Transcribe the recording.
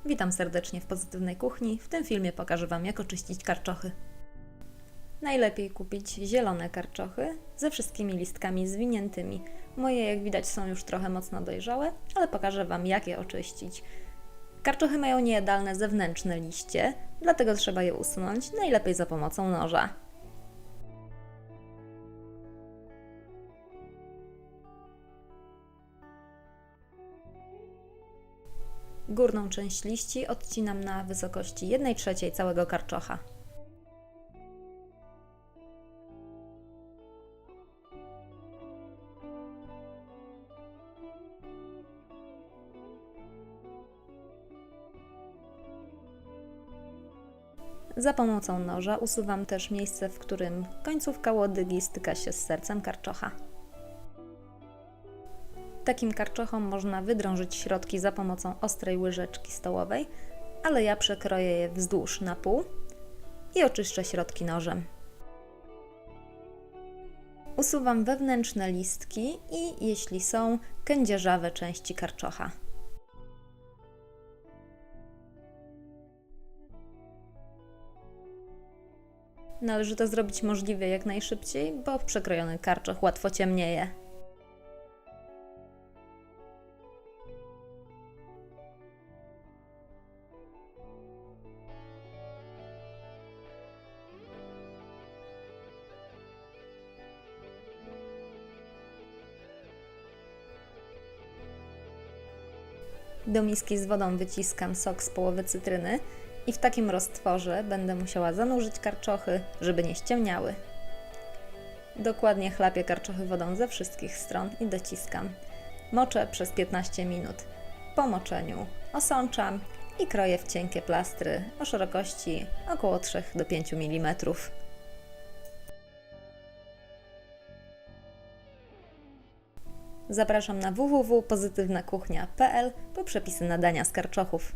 Witam serdecznie w Pozytywnej Kuchni. W tym filmie pokażę Wam, jak oczyścić karczochy. Najlepiej kupić zielone karczochy ze wszystkimi listkami zwiniętymi. Moje, jak widać, są już trochę mocno dojrzałe, ale pokażę Wam, jak je oczyścić. Karczochy mają niejadalne zewnętrzne liście, dlatego trzeba je usunąć, najlepiej za pomocą noża. Górną część liści odcinam na wysokości 1/3 całego karczocha. Za pomocą noża usuwam też miejsce, w którym końcówka łodygi styka się z sercem karczocha. Takim karczochom można wydrążyć środki za pomocą ostrej łyżeczki stołowej, ale ja przekroję je wzdłuż na pół i oczyszczę środki nożem. Usuwam wewnętrzne listki i, jeśli są, kędzierzawe części karczocha. Należy to zrobić możliwie jak najszybciej, bo przekrojony karczoch łatwo ciemnieje. Do miski z wodą wyciskam sok z połowy cytryny i w takim roztworze będę musiała zanurzyć karczochy, żeby nie ściemniały. Dokładnie chlapię karczochy wodą ze wszystkich stron i dociskam. Moczę przez 15 minut. Po moczeniu osączam i kroję w cienkie plastry o szerokości około 3 do 5 mm. Zapraszam na www.pozytywnakuchnia.pl po przepisy na dania z karczochów.